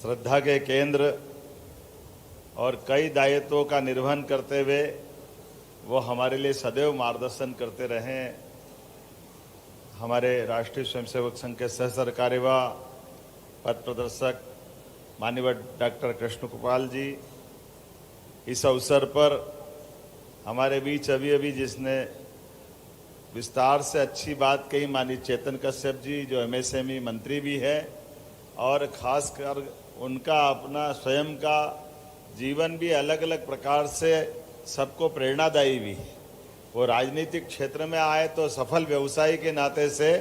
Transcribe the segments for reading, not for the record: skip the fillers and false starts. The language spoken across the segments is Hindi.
श्रद्धा के केंद्र और कई दायित्वों का निर्वहन करते हुए वो हमारे लिए सदैव मार्गदर्शन करते रहे। हमारे राष्ट्रीय स्वयंसेवक संघ के सह सरकार्यवाह पथ प्रदर्शक माननीय डॉक्टर कृष्ण कुपाल जी, इस अवसर पर हमारे बीच अभी जिसने विस्तार से अच्छी बात कही माननीय चेतन कश्यप जी, जो एमएसएमई मंत्री भी है और खासकर उनका अपना स्वयं का जीवन भी अलग अलग प्रकार से सबको प्रेरणादायी भी है। वो राजनीतिक क्षेत्र में आए तो सफल व्यवसायी के नाते से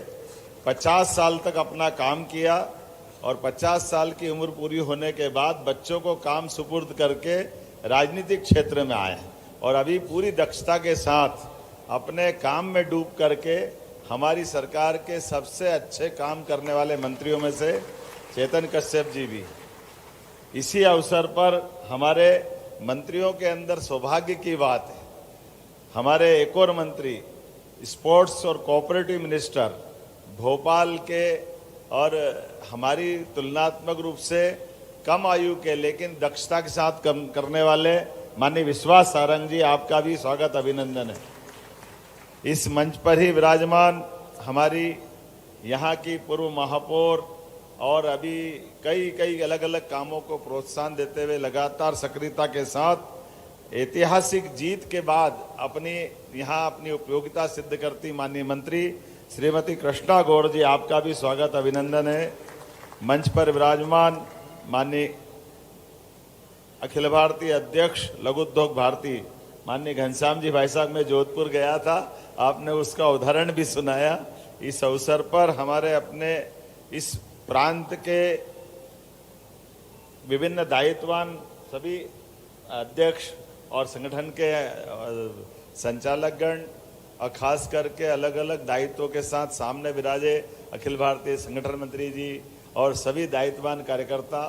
50 साल तक अपना काम किया और 50 साल की उम्र पूरी होने के बाद बच्चों को काम सुपुर्द करके राजनीतिक क्षेत्र में आए और अभी पूरी दक्षता के साथ अपने काम में डूब करके हमारी सरकार के सबसे अच्छे काम करने वाले मंत्रियों में से चेतन कश्यप जी भी। इसी अवसर पर हमारे मंत्रियों के अंदर सौभाग्य की बात है, हमारे एक और मंत्री स्पोर्ट्स और कोऑपरेटिव मिनिस्टर भोपाल के और हमारी तुलनात्मक रूप से कम आयु के लेकिन दक्षता के साथ काम करने वाले माननीय विश्वास सारंग जी, आपका भी स्वागत अभिनंदन है। इस मंच पर ही विराजमान हमारी यहाँ की पूर्व महापौर और अभी कई अलग अलग कामों को प्रोत्साहन देते हुए लगातार सक्रियता के साथ ऐतिहासिक जीत के बाद अपनी उपयोगिता सिद्ध करती माननीय मंत्री श्रीमती कृष्णा गौड़ जी, आपका भी स्वागत अभिनंदन है। मंच पर विराजमान माननीय अखिल भारतीय अध्यक्ष लघु उद्योग भारती माननीय घनश्याम जी, भाई साहब मैं जोधपुर गया था, आपने उसका उदाहरण भी सुनाया। इस अवसर पर हमारे अपने इस प्रांत के विभिन्न दायित्ववान सभी अध्यक्ष और संगठन के संचालकगण और खास करके अलग अलग दायित्वों के साथ सामने विराजे अखिल भारतीय संगठन मंत्री जी और सभी दायित्ववान कार्यकर्ता।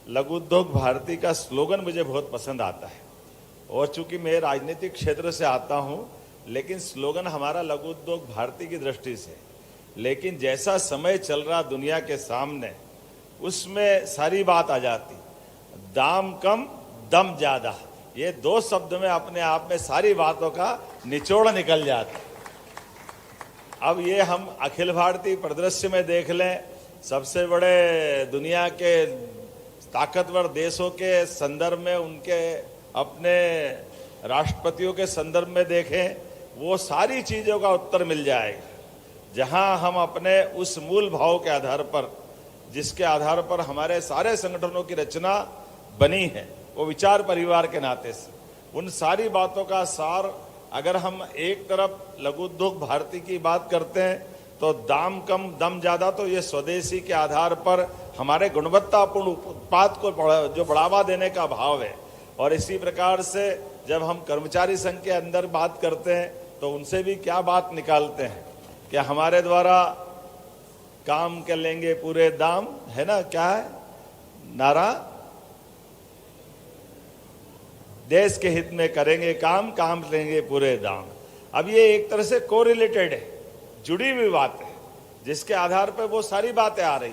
लघु उद्योग भारती का स्लोगन मुझे बहुत पसंद आता है और चूंकि मैं राजनीतिक क्षेत्र से आता हूं, लेकिन स्लोगन हमारा लघु उद्योग भारती की दृष्टि से, लेकिन जैसा समय चल रहा दुनिया के सामने उसमें सारी बात आ जाती। दाम कम दम ज्यादा, ये दो शब्द में अपने आप में सारी बातों का निचोड़ निकल जाता। अब ये हम अखिल भारतीय परिदृश्य में देख लें, सबसे बड़े दुनिया के ताकतवर देशों के संदर्भ में, उनके अपने राष्ट्रपतियों के संदर्भ में देखें, वो सारी चीजों का उत्तर मिल जाएगा। जहां हम अपने उस मूल भाव के आधार पर, जिसके आधार पर हमारे सारे संगठनों की रचना बनी है, वो विचार परिवार के नाते से, उन सारी बातों का सार अगर हम एक तरफ लघु उद्योग भारती की बात करते हैं तो दाम कम दम ज्यादा, तो ये स्वदेशी के आधार पर हमारे गुणवत्तापूर्ण उत्पाद को जो बढ़ावा देने का भाव है। और इसी प्रकार से जब हम कर्मचारी संघ के अंदर बात करते हैं तो उनसे भी क्या बात निकालते हैं कि हमारे द्वारा काम कर लेंगे पूरे दाम, है ना, क्या है नारा, देश के हित में करेंगे काम, काम लेंगे पूरे दाम। अब ये एक तरह से कोरिलेटेड है, जुड़ी हुई बात है, जिसके आधार पर वो सारी बातें आ रही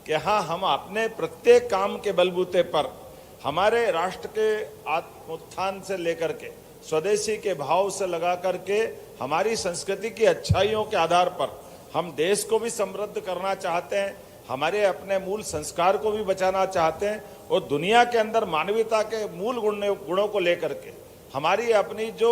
कि हाँ, हम अपने प्रत्येक काम के बलबूते पर हमारे राष्ट्र के आत्मोत्थान से लेकर के स्वदेशी के भाव से लगा करके हमारी संस्कृति की अच्छाइयों के आधार पर हम देश को भी समृद्ध करना चाहते हैं, हमारे अपने मूल संस्कार को भी बचाना चाहते हैं और दुनिया के अंदर मानवीयता के मूल गुणों को लेकर के हमारी अपनी जो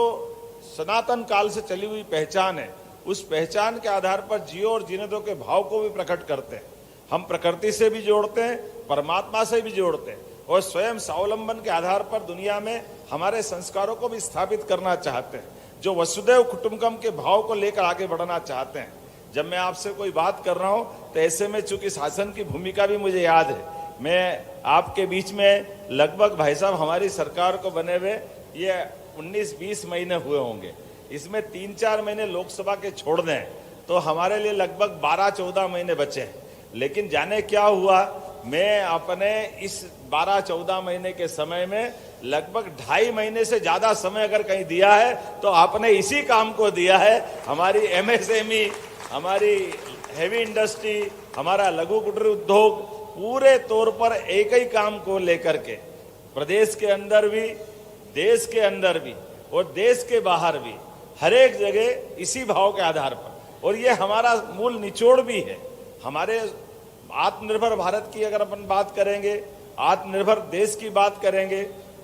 सनातन काल से चली हुई पहचान है, उस पहचान के आधार पर जियो और जीने दो के भाव को भी प्रकट करते हैं। हम प्रकृति से भी जोड़ते हैं, परमात्मा से भी जोड़ते हैं और स्वयं स्वावलंबन के आधार पर दुनिया में हमारे संस्कारों को भी स्थापित करना चाहते हैं, जो वसुदैव कुटुंबकम के भाव को लेकर आगे बढ़ना चाहते हैं। जब मैं आपसे कोई बात कर रहा हूं तो ऐसे में चूंकि शासन की भूमिका भी मुझे याद है, मैं आपके बीच में लगभग भाई साहब हमारी सरकार को बने हुए ये 19-20 महीने हुए होंगे, इसमें 3-4 महीने लोकसभा के छोड़ दें तो हमारे लिए लगभग 12-14 महीने बचे हैं। लेकिन जाने क्या हुआ, मैं अपने इस 12-14 महीने के समय में लगभग 2.5 महीने से ज्यादा समय अगर कहीं दिया है तो आपने इसी काम को दिया है। हमारी एमएसएमई, हमारी हेवी इंडस्ट्री, हमारा लघु कुटीर उद्योग, पूरे तौर पर एक ही काम को लेकर के प्रदेश के अंदर भी, देश के अंदर भी और देश के बाहर भी हर एक जगह इसी भाव के आधार पर, और ये हमारा मूल निचोड़ भी है। हमारे आत्मनिर्भर भारत की अगर अपन बात करेंगे, आत्मनिर्भर देश की बात करेंगे,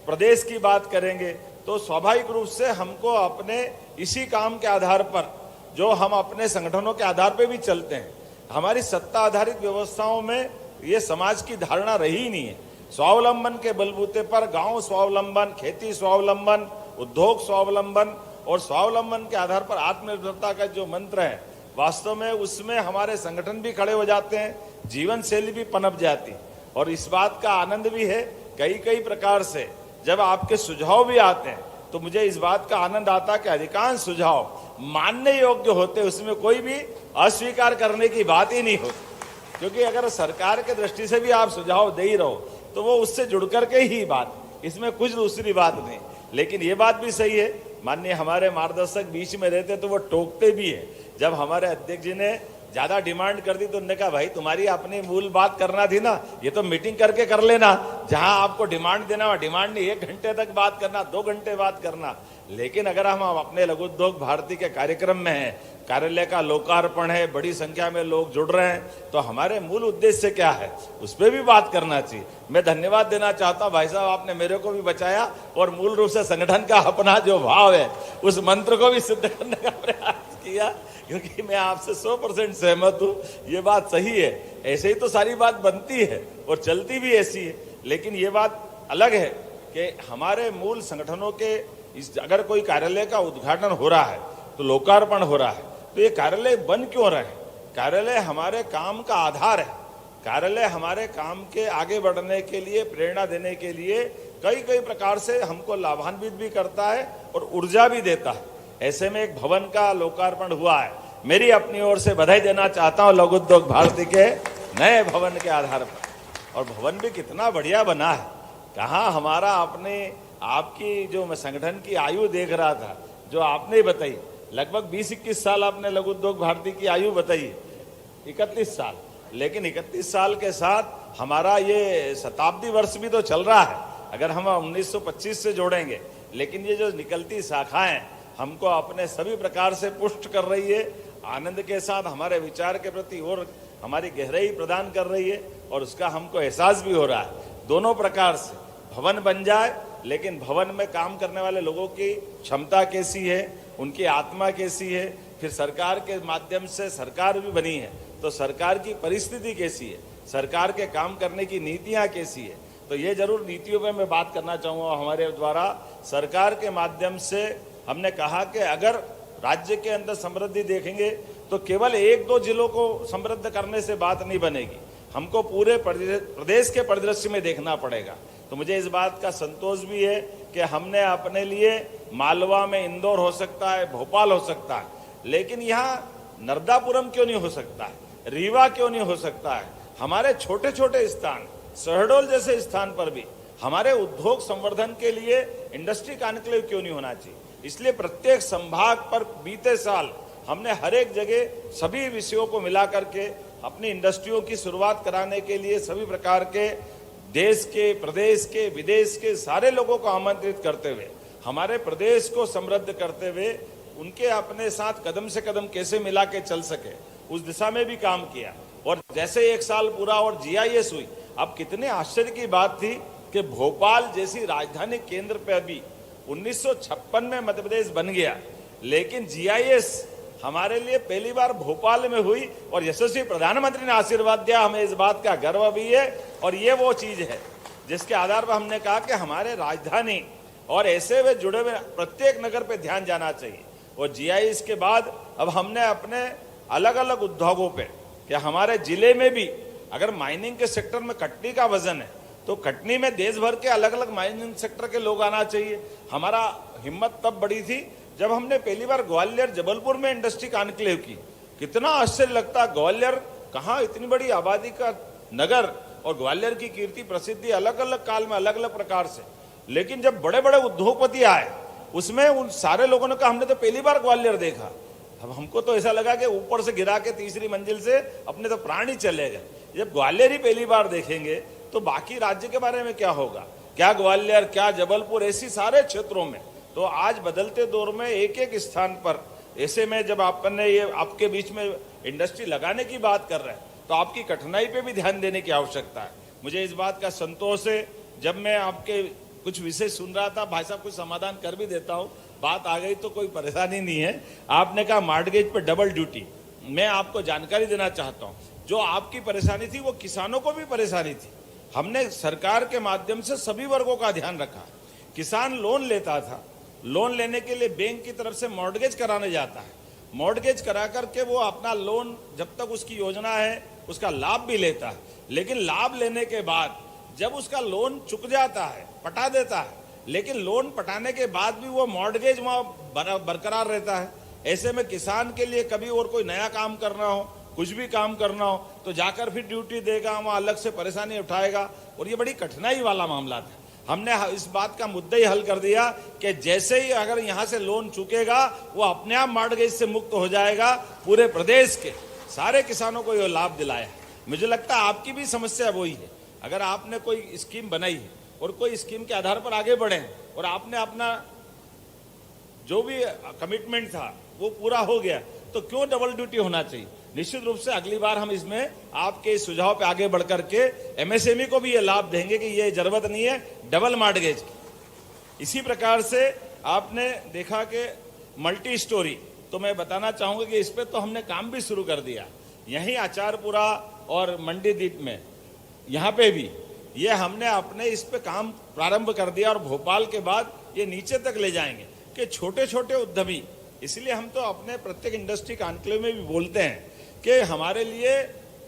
प्रदेश की बात करेंगे, तो स्वाभाविक रूप से हमको अपने इसी काम के आधार पर, जो हम अपने संगठनों के आधार पर भी चलते हैं, हमारी सत्ता आधारित व्यवस्थाओं में ये समाज की धारणा रही ही नहीं है। स्वावलंबन के बलबूते पर गांव स्वावलंबन, खेती स्वावलंबन, उद्योग स्वावलंबन और स्वावलंबन के आधार पर आत्मनिर्भरता का जो मंत्र है, वास्तव में उसमें हमारे संगठन भी खड़े हो जाते हैं, जीवन शैली भी पनप जाती है। और इस बात का आनंद भी है कई प्रकार से जब आपके सुझाव भी आते हैं तो मुझे इस बात का आनंद आता है कि अधिकांश सुझाव मानने योग्य होते, उसमें कोई भी अस्वीकार करने की बात ही नहीं होती। क्योंकि अगर सरकार के दृष्टि से भी आप सुझाव दे ही रहो तो वो उससे जुड़ करके ही बात, इसमें कुछ दूसरी बात नहीं। लेकिन ये बात भी सही है, माननीय हमारे मार्गदर्शक बीच में रहते तो वो टोकते भी है। जब हमारे अध्यक्ष जी ने ज्यादा डिमांड कर दी तो उन्होंने कहा भाई तुम्हारी अपनी मूल बात करना थी ना, ये तो मीटिंग करके कर लेना, जहां आपको डिमांड देना वहां डिमांड नहीं, 1 घंटे तक बात करना, 2 घंटे बात करना। लेकिन अगर हम अपने लघु उद्योग भारती के कार्यक्रम में हैं, कार्यालय का लोकार्पण है, बड़ी संख्या में लोग जुड़ रहे हैं, तो हमारे मूल उद्देश्य क्या है उस पर भी बात करना चाहिए। मैं धन्यवाद देना चाहता हूं भाई साहब, आपने मेरे को भी बचाया और मूल रूप से संगठन का अपना जो भाव है उस मंत्र को भी सिद्ध करने का प्रयास किया, क्योंकि मैं आपसे 100% सहमत हूं, ये बात सही है। ऐसे ही तो सारी बात बनती है और चलती भी ऐसी है। लेकिन ये बात अलग है कि हमारे मूल संगठनों के अगर कोई कार्यालय का उद्घाटन हो रहा है तो लोकार्पण हो रहा है, तो ये कार्यालय बन क्यों रहे? कार्यालय हमारे काम का आधार है। कार्यालय हमारे काम के आगे बढ़ने के लिए, प्रेरणा देने के लिए कई प्रकार से हमको लाभान्वित भी करता है और ऊर्जा भी देता है। ऐसे में एक भवन का लोकार्पण हुआ है, मेरी अपनी ओर से बधाई देना चाहता हूं लघु उद्योग भारती के नए भवन के आधार पर। और भवन भी कितना बढ़िया बना है। कहाँ हमारा अपने आपकी जो मैं संगठन की आयु देख रहा था, जो आपने बताई, लगभग 20-21 साल आपने लघु उद्योग भारती की आयु बताई, 31 साल। लेकिन 31 साल के साथ हमारा ये शताब्दी वर्ष भी तो चल रहा है, अगर हम 1925 से जोड़ेंगे। लेकिन ये जो निकलती शाखाएं हमको अपने सभी प्रकार से पुष्ट कर रही है, आनंद के साथ हमारे विचार के प्रति और हमारी गहराई प्रदान कर रही है, और उसका हमको एहसास भी हो रहा है। दोनों प्रकार से भवन बन जाए, लेकिन भवन में काम करने वाले लोगों की क्षमता कैसी है, उनकी आत्मा कैसी है, फिर सरकार के माध्यम से सरकार भी बनी है तो सरकार की परिस्थिति कैसी है, सरकार के काम करने की नीतियां कैसी है। तो ये जरूर नीतियों पे मैं बात करना चाहूँगा। हमारे द्वारा सरकार के माध्यम से हमने कहा कि अगर राज्य के अंदर समृद्धि देखेंगे तो केवल 1-2 जिलों को समृद्ध करने से बात नहीं बनेगी, हमको पूरे प्रदेश के परिदृश्य में देखना पड़ेगा। तो मुझे इस बात का संतोष भी है कि हमने अपने लिए मालवा में इंदौर हो सकता है, भोपाल हो सकता है, लेकिन यहाँ नर्मदापुरम क्यों नहीं हो सकता है, रीवा क्यों नहीं हो सकता है। हमारे छोटे छोटे स्थान, शहडोल जैसे स्थान पर भी हमारे उद्योग संवर्धन के लिए इंडस्ट्री कॉन्क्लेव क्यों नहीं होना चाहिए। इसलिए प्रत्येक संभाग पर बीते साल हमने हर एक जगह सभी विषयों को मिला करके अपनी इंडस्ट्रियों की शुरुआत कराने के लिए सभी प्रकार के देश के, प्रदेश के, विदेश के सारे लोगों को आमंत्रित करते हुए, हमारे प्रदेश को समृद्ध करते हुए, उनके अपने साथ कदम से कदम कैसे मिला के चल सके उस दिशा में भी काम किया। और जैसे 1 साल पूरा और जीआईएस हुई, अब कितने आश्चर्य की बात थी कि भोपाल जैसी राजधानी केंद्र पे अभी 1956 में मध्य प्रदेश बन गया, लेकिन जीआईएस हमारे लिए पहली बार भोपाल में हुई और यशस्वी प्रधानमंत्री ने आशीर्वाद दिया। हमें इस बात का गर्व भी है और ये वो चीज है जिसके आधार पर हमने कहा कि हमारे राजधानी और ऐसे वे जुड़े हुए प्रत्येक नगर पे ध्यान जाना चाहिए। और जीआईएस के बाद अब हमने अपने अलग अलग उद्योगों पे कि हमारे जिले में भी अगर माइनिंग के सेक्टर में कटनी का वजन है तो कटनी में देश भर के अलग अलग माइनिंग सेक्टर के लोग आना चाहिए। हमारा हिम्मत तब बड़ी थी जब हमने पहली बार ग्वालियर जबलपुर में इंडस्ट्री कॉन्क्लेव की। कितना आश्चर्य लगता, ग्वालियर कहाँ इतनी बड़ी आबादी का नगर और ग्वालियर की कीर्ति प्रसिद्धि अलग अलग काल में अलग अलग प्रकार से, लेकिन जब बड़े बड़े उद्योगपति आए उसमें उन सारे लोगों ने कहा हमने तो पहली बार ग्वालियर देखा। अब हमको तो ऐसा लगा कि ऊपर से गिरा के तीसरी मंजिल से अपने तो प्राण ही चले गए। जब ग्वालियर ही पहली बार देखेंगे तो बाकी राज्य के बारे में क्या होगा? क्या ग्वालियर, क्या जबलपुर, ऐसी सारे क्षेत्रों में। तो आज बदलते दौर में एक एक स्थान पर ऐसे में जब आपने ये आपके बीच में इंडस्ट्री लगाने की बात कर रहे हैं तो आपकी कठिनाई पे भी ध्यान देने की आवश्यकता है। मुझे इस बात का संतोष है, जब मैं आपके कुछ विषय सुन रहा था, भाई साहब कुछ समाधान कर भी देता हूँ, बात आ गई तो कोई परेशानी नहीं है। आपने कहा मॉर्टगेज पे डबल ड्यूटी, मैं आपको जानकारी देना चाहता हूँ, जो आपकी परेशानी थी वो किसानों को भी परेशानी थी। हमने सरकार के माध्यम से सभी वर्गों का ध्यान रखा। किसान लोन लेता था, लोन लेने के लिए बैंक की तरफ से मॉर्टगेज कराने जाता है, मॉर्टगेज करा करके वो अपना लोन जब तक उसकी योजना है उसका लाभ भी लेता है, लेकिन लाभ लेने के बाद जब उसका लोन चुक जाता है, पटा देता है, लेकिन लोन पटाने के बाद भी वो मॉर्टगेज वहाँ बरकरार रहता है। ऐसे में किसान के लिए कभी और कोई नया काम करना हो, कुछ भी काम करना हो तो जाकर फिर ड्यूटी देगा, वहाँ अलग से परेशानी उठाएगा, और ये बड़ी कठिनाई वाला मामला था। हमने इस बात का मुद्दा ही हल कर दिया कि जैसे ही अगर यहाँ से लोन चुकेगा वो अपने आप मॉर्टगेज से मुक्त हो जाएगा। पूरे प्रदेश के सारे किसानों को ये लाभ दिलाया है। मुझे लगता है आपकी भी समस्या वही है। अगर आपने कोई स्कीम बनाई है और कोई स्कीम के आधार पर आगे बढ़े और आपने अपना जो भी कमिटमेंट था वो पूरा हो गया, तो क्यों डबल ड्यूटी होना चाहिए? निश्चित रूप से अगली बार हम इसमें आपके इस सुझाव पे आगे बढ़कर के एमएसएमई को भी ये लाभ देंगे कि ये जरूरत नहीं है डबल मॉर्टगेज की। इसी प्रकार से आपने देखा कि मल्टी स्टोरी, तो मैं बताना चाहूंगा कि इस पे तो हमने काम भी शुरू कर दिया। यहीं आचारपुरा और मंडीदीप में यहाँ पे भी ये हमने अपने इस पे काम प्रारंभ कर दिया, और भोपाल के बाद ये नीचे तक ले जाएंगे कि छोटे छोटे उद्यमी। इसलिए हम तो अपने प्रत्येक इंडस्ट्री कॉन्क्लेव में भी बोलते हैं कि हमारे लिए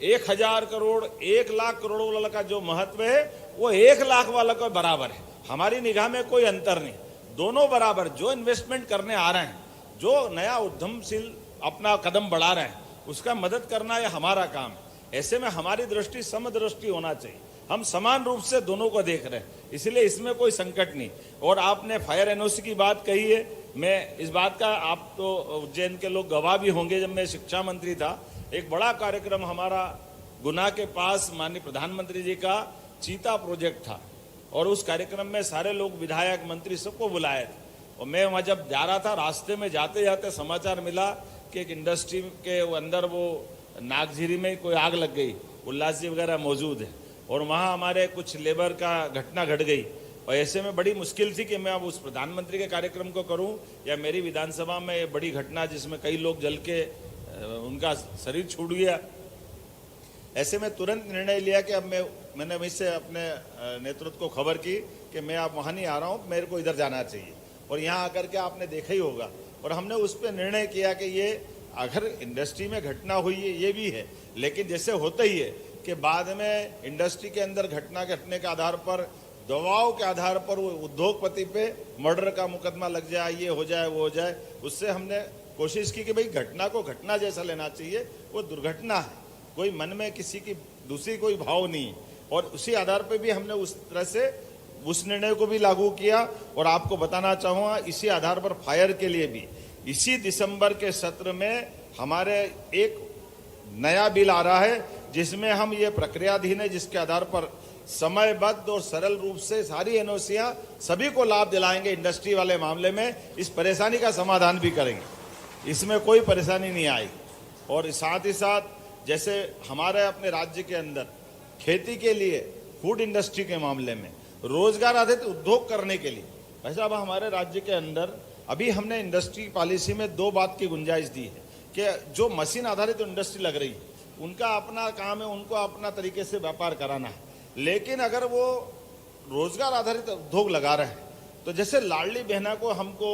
1000 करोड़ 1 लाख करोड़ वाला का जो महत्व है वो 1 लाख वाला का बराबर है। हमारी निगाह में कोई अंतर नहीं, दोनों बराबर। जो इन्वेस्टमेंट करने आ रहे हैं, जो नया उद्यमशील अपना कदम बढ़ा रहे हैं, उसका मदद करना ये हमारा काम है। ऐसे में हमारी दृष्टि समदृष्टि होना चाहिए, हम समान रूप से दोनों को देख रहे हैं, इसलिए इसमें कोई संकट नहीं। और आपने फायर एनओसी की बात कही है, मैं इस बात का, आप तो उज्जैन के लोग गवाह भी होंगे, जब मैं शिक्षा मंत्री था एक बड़ा कार्यक्रम हमारा गुना के पास माननीय प्रधानमंत्री जी का चीता प्रोजेक्ट था, और उस कार्यक्रम में सारे लोग, विधायक, मंत्री, सबको बुलाए थे। और मैं वहाँ जब जा रहा था, रास्ते में जाते जाते समाचार मिला कि एक इंडस्ट्री के अंदर वो नागझीरी में कोई आग लग गई, उल्लास जी वगैरह मौजूद है, और वहाँ हमारे कुछ लेबर का घटना घट गई। और ऐसे में बड़ी मुश्किल थी कि मैं अब उस प्रधानमंत्री के कार्यक्रम को करूं या मेरी विधानसभा में ये बड़ी घटना जिसमें कई लोग जल के उनका शरीर छूट गया। ऐसे में तुरंत निर्णय लिया कि अब मैंने वहीं से अपने नेतृत्व को खबर की कि मैं अब वहाँ नहीं आ रहा हूँ, मेरे को इधर जाना चाहिए। और यहाँ आकर के आपने देखा ही होगा, और हमने उस पर निर्णय किया कि ये अगर इंडस्ट्री में घटना हुई है ये भी है, लेकिन जैसे होता ही है कि बाद में इंडस्ट्री के अंदर घटना घटने के आधार पर, दबाव के आधार पर वो उद्योगपति पे मर्डर का मुकदमा लग जाए, ये हो जाए वो हो जाए। उससे हमने कोशिश की कि भाई घटना को घटना जैसा लेना चाहिए, वो दुर्घटना है, कोई मन में किसी की दूसरी कोई भाव नहीं। और उसी आधार पर भी हमने उस तरह से उस निर्णय को भी लागू किया। और आपको बताना चाहूँगा, इसी आधार पर फायर के लिए भी इसी दिसंबर के सत्र में हमारे एक नया बिल आ रहा है, जिसमें हम ये प्रक्रियाधीन है, जिसके आधार पर समयबद्ध और सरल रूप से सारी एनओसियां सभी को लाभ दिलाएंगे। इंडस्ट्री वाले मामले में इस परेशानी का समाधान भी करेंगे, इसमें कोई परेशानी नहीं आएगी। और साथ ही साथ जैसे हमारे अपने राज्य के अंदर खेती के लिए, फूड इंडस्ट्री के मामले में, रोजगार आधारित उद्योग करने के लिए, भाई साहब हमारे राज्य के अंदर अभी हमने इंडस्ट्री पॉलिसी में 2 बात की गुंजाइश दी है कि जो मशीन आधारित इंडस्ट्री लग रही है उनका अपना काम है, उनको अपना तरीके से व्यापार कराना है। लेकिन अगर वो रोजगार आधारित उद्योग लगा रहे हैं, तो जैसे लाडली बहना को हमको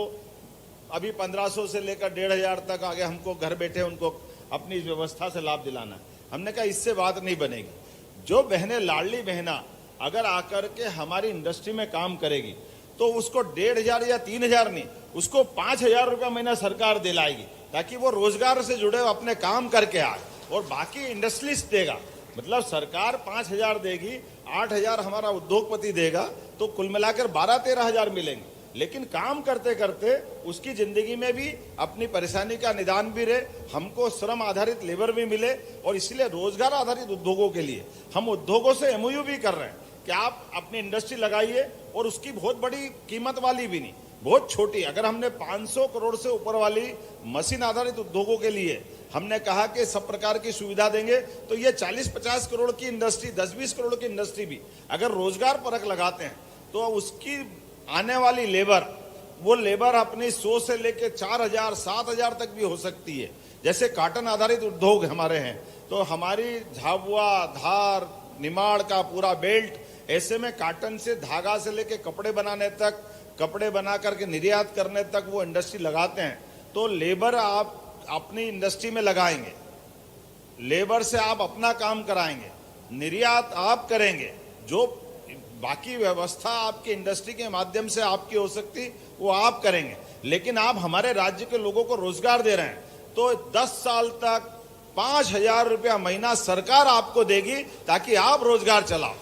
अभी 1500 से लेकर 1500 तक आगे हमको घर बैठे उनको अपनी व्यवस्था से लाभ दिलाना है। हमने कहा इससे बात नहीं बनेगी। जो बहनें लाडली बहना अगर आकर के हमारी इंडस्ट्री में काम करेगी तो उसको 1500 या 3000 नहीं, उसको 5000 रुपया महीना सरकार दिलाएगी, ताकि वो रोजगार से जुड़े अपने काम करके आए। और बाकी इंडस्ट्रीज देगा, मतलब सरकार 5000 देगी, 8000 हमारा उद्योगपति देगा, तो कुल मिलाकर 12-13 हजार मिलेंगे। लेकिन काम करते करते उसकी जिंदगी में भी अपनी परेशानी का निदान भी रहे, हमको श्रम आधारित लेबर भी मिले। और इसलिए रोजगार आधारित उद्योगों के लिए हम उद्योगों से एमओयू भी कर रहे हैं कि आप अपनी इंडस्ट्री लगाइए, और उसकी बहुत बड़ी कीमत वाली भी नहीं, बहुत छोटी। अगर हमने 500 करोड़ से ऊपर वाली मशीन आधारित उद्योगों के लिए हमने कहा कि सब प्रकार की सुविधा देंगे, तो ये 40-50 करोड़ की इंडस्ट्री, 10-20 करोड़ की इंडस्ट्री भी अगर रोजगार परक लगाते हैं तो उसकी आने वाली लेबर, वो लेबर अपनी 100 से लेकर 4,000-7,000 तक भी हो सकती है। जैसे कॉटन आधारित उद्योग हमारे हैं, तो हमारी झाबुआ, धार, निमाड़ का पूरा बेल्ट, ऐसे में कॉटन से धागा से लेकर कपड़े बनाने तक, कपड़े बना करके निर्यात करने तक वो इंडस्ट्री लगाते हैं। तो लेबर आप अपनी इंडस्ट्री में लगाएंगे, लेबर से आप अपना काम कराएंगे, निर्यात आप करेंगे, जो बाकी व्यवस्था आपकी इंडस्ट्री के माध्यम से आपकी हो सकती वो आप करेंगे। लेकिन आप हमारे राज्य के लोगों को रोजगार दे रहे हैं, तो 10 साल तक 5,000 रुपया महीना सरकार आपको देगी ताकि आप रोजगार चलाओ।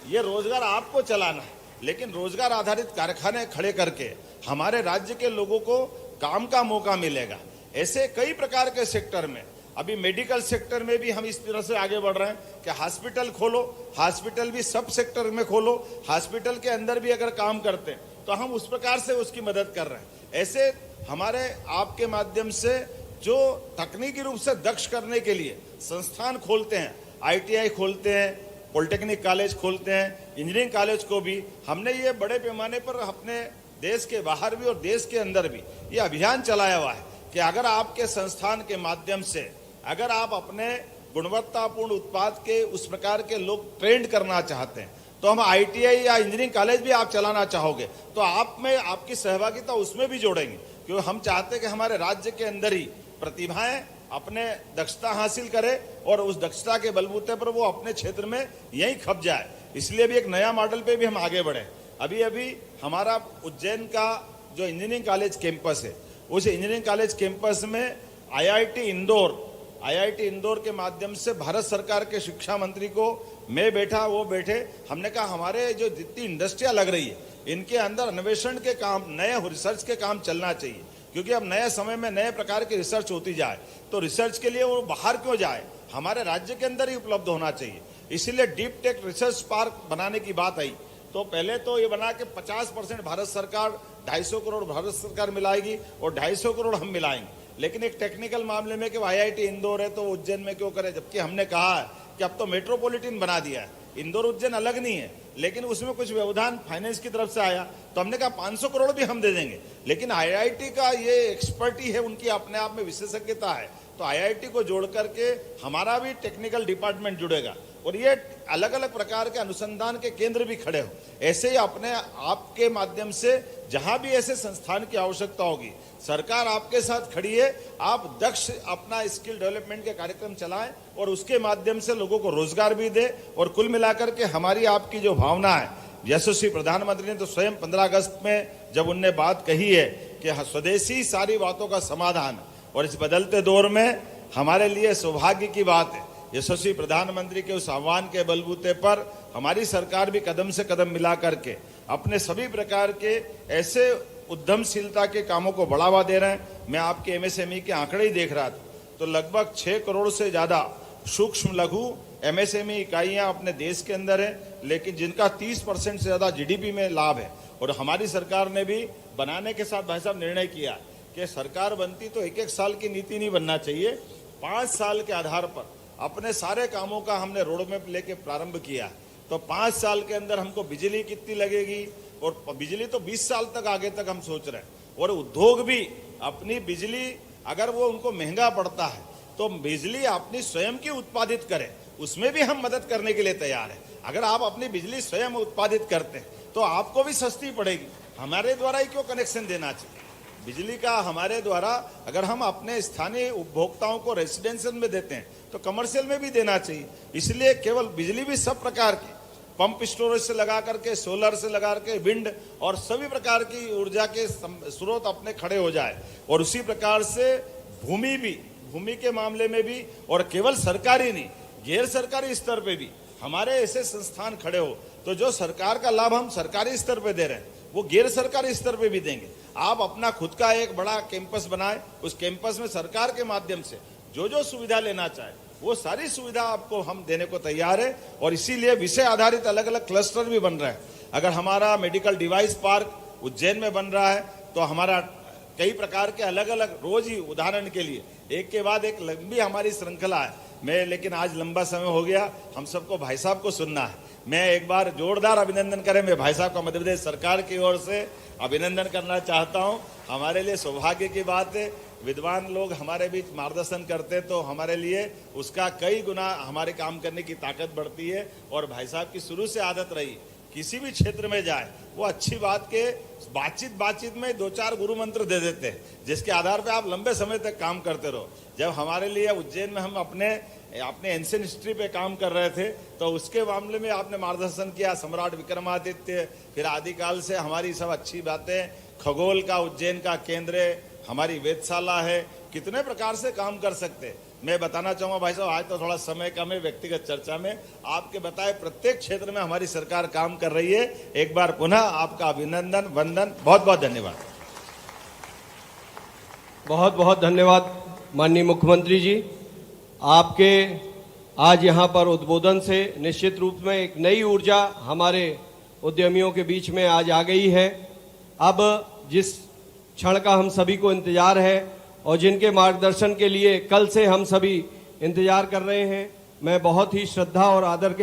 ये रोजगार आपको चलाना है, लेकिन रोजगार आधारित कारखाने खड़े करके हमारे राज्य के लोगों को काम का मौका मिलेगा। ऐसे कई प्रकार के सेक्टर में, अभी मेडिकल सेक्टर में भी हम इस तरह से आगे बढ़ रहे हैं कि हॉस्पिटल खोलो, हॉस्पिटल भी सब सेक्टर में खोलो, हॉस्पिटल के अंदर भी अगर काम करते हैं तो हम उस प्रकार से उसकी मदद कर रहे हैं। ऐसे हमारे आपके माध्यम से जो तकनीकी रूप से दक्ष करने के लिए संस्थान खोलते हैं, ITI खोलते हैं, पॉलिटेक्निक कॉलेज खोलते हैं, इंजीनियरिंग कॉलेज को भी हमने ये बड़े पैमाने पर अपने देश के बाहर भी और देश के अंदर भी ये अभियान चलाया हुआ है कि अगर आपके संस्थान के माध्यम से अगर आप अपने गुणवत्तापूर्ण उत्पाद के उस प्रकार के लोग ट्रेंड करना चाहते हैं, तो हम ITI या इंजीनियरिंग कॉलेज भी आप चलाना चाहोगे तो आप में आपकी सहभागिता उसमें भी जोड़ेंगे, क्योंकि हम चाहते हैं कि हमारे राज्य के अंदर ही प्रतिभाएं अपने दक्षता हासिल करे और उस दक्षता के बलबूते पर वो अपने क्षेत्र में यहीं खप जाए। इसलिए भी एक नया मॉडल पे भी हम आगे बढ़े। अभी अभी हमारा उज्जैन का जो इंजीनियरिंग कॉलेज कैंपस है, उस इंजीनियरिंग कॉलेज कैंपस में IIT इंदौर के माध्यम से भारत सरकार के शिक्षा मंत्री को मैं बैठा, वो बैठे, हमने कहा हमारे जो जितनी इंडस्ट्रियां लग रही है इनके अंदर अन्वेषण के काम, नए रिसर्च के काम चलना चाहिए, क्योंकि अब नए समय में नए प्रकार की रिसर्च होती जाए तो रिसर्च के लिए वो बाहर क्यों जाए, हमारे राज्य के अंदर ही उपलब्ध होना चाहिए। इसीलिए डीप टेक रिसर्च पार्क बनाने की बात आई। तो पहले तो ये बना के 50% भारत सरकार, 250 करोड़ भारत सरकार मिलाएगी और 250 करोड़ हम मिलाएंगे। लेकिन एक टेक्निकल मामले में कि IIT इंदौर है तो उज्जैन में क्यों करे, जबकि हमने कहा है कि अब तो मेट्रोपॉलिटन बना दिया है, इंदौर उज्जैन अलग नहीं है, लेकिन उसमें कुछ व्यवधान फाइनेंस की तरफ से आया तो हमने कहा 500 करोड़ भी हम दे देंगे। लेकिन IIT का ये एक्सपर्टी है, उनकी अपने आप में विशेषज्ञता है, तो IIT को जोड़ करके हमारा भी टेक्निकल डिपार्टमेंट जुड़ेगा और ये अलग अलग प्रकार के अनुसंधान के केंद्र भी खड़े हो। ऐसे ही अपने आपके माध्यम से जहां भी ऐसे संस्थान की आवश्यकता होगी, सरकार आपके साथ खड़ी है। आप दक्ष अपना स्किल डेवलपमेंट के कार्यक्रम चलाएं और उसके माध्यम से लोगों को रोजगार भी दे। और कुल मिलाकर के हमारी आपकी जो भावना है, यशस्वी प्रधानमंत्री ने तो स्वयं 15 अगस्त में जब उनने बात कही है कि स्वदेशी सारी बातों का समाधान, और इस बदलते दौर में हमारे लिए सौभाग्य की बात है, यशस्वी प्रधानमंत्री के उस आह्वान के बलबूते पर हमारी सरकार भी कदम से कदम मिला करके अपने सभी प्रकार के ऐसे उद्यमशीलता के कामों को बढ़ावा दे रहे हैं। मैं आपके MSME के आंकड़े ही देख रहा था, तो लगभग 6 करोड़ से ज्यादा सूक्ष्म लघु MSME इकाइयां अपने देश के अंदर है, लेकिन जिनका 30% से ज्यादा GDP में लाभ है। और हमारी सरकार ने भी बनाने के साथ भाई साहब निर्णय किया कि सरकार बनती तो 1-1 साल की नीति नहीं बनना चाहिए, 5 साल के आधार पर अपने सारे कामों का हमने रोड मैप लेके प्रारंभ किया। तो 5 साल के अंदर हमको बिजली कितनी लगेगी, और बिजली तो 20 साल तक आगे तक हम सोच रहे हैं। और उद्योग भी अपनी बिजली अगर वो उनको महंगा पड़ता है तो बिजली अपनी स्वयं की उत्पादित करें, उसमें भी हम मदद करने के लिए तैयार है। अगर आप अपनी बिजली स्वयं उत्पादित करते हैं तो आपको भी सस्ती पड़ेगी, हमारे द्वारा ही क्यों कनेक्शन देना चाहिए बिजली का। हमारे द्वारा अगर हम अपने स्थानीय उपभोक्ताओं को रेसिडेंशियल में देते हैं तो कमर्शियल में भी देना चाहिए। इसलिए केवल बिजली भी सब प्रकार की, पंप स्टोरेज से लगा करके, सोलर से लगा करके, विंड और सभी प्रकार की ऊर्जा के स्रोत अपने खड़े हो जाए। और उसी प्रकार से भूमि के मामले में भी, और केवल सरकारी नहीं, गैर सरकारी स्तर पे भी हमारे ऐसे संस्थान खड़े हो, तो जो सरकार का लाभ हम सरकारी स्तर पे दे रहे हैं वो गैर सरकारी स्तर पे भी देंगे। आप अपना खुद का एक बड़ा कैंपस बनाए, उस कैंपस में सरकार के माध्यम से जो जो सुविधा लेना चाहे वो सारी सुविधा आपको हम देने को तैयार है। और इसीलिए विषय आधारित अलग अलग क्लस्टर भी बन रहे हैं। अगर हमारा मेडिकल डिवाइस पार्क उज्जैन में बन रहा है तो हमारा कई प्रकार के अलग अलग रोज ही, उदाहरण के लिए एक के बाद एक लंबी हमारी श्रृंखला है। लेकिन आज लंबा समय हो गया, हम सबको भाई साहब को सुनना है। मैं एक बार जोरदार अभिनंदन करें, मैं भाई साहब का मध्य प्रदेश सरकार की ओर से अभिनंदन करना चाहता हूं। हमारे लिए सौभाग्य की बात है, विद्वान लोग हमारे बीच मार्गदर्शन करते तो हमारे लिए उसका कई गुना हमारे काम करने की ताकत बढ़ती है। और भाई साहब की शुरू से आदत रही, किसी भी क्षेत्र में जाए वो अच्छी बात के बातचीत में 2-4 गुरु मंत्र दे देते हैं, जिसके आधार पे आप लंबे समय तक काम करते रहो। जब हमारे लिए उज्जैन में हम अपने एंशिएंट हिस्ट्री पे काम कर रहे थे तो उसके मामले में आपने मार्गदर्शन किया, सम्राट विक्रमादित्य, फिर आदिकाल से हमारी सब अच्छी बातें, खगोल का उज्जैन का केंद्र है, हमारी वेधशाला है, कितने प्रकार से काम कर सकते। मैं बताना चाहूंगा भाई साहब, आज तो थोड़ा समय कम है व्यक्तिगत चर्चा में, आपके बताए प्रत्येक क्षेत्र में हमारी सरकार काम कर रही है। एक बार पुनः आपका अभिनंदन, वंदन, बहुत बहुत धन्यवाद। बहुत बहुत धन्यवाद माननीय मुख्यमंत्री जी। आपके आज यहाँ पर उद्बोधन से निश्चित रूप में एक नई ऊर्जा हमारे उद्यमियों के बीच में आज आ गई है। अब जिस क्षण का हम सभी को इंतजार है और जिनके मार्गदर्शन के लिए कल से हम सभी इंतजार कर रहे हैं, मैं बहुत ही श्रद्धा और आदर के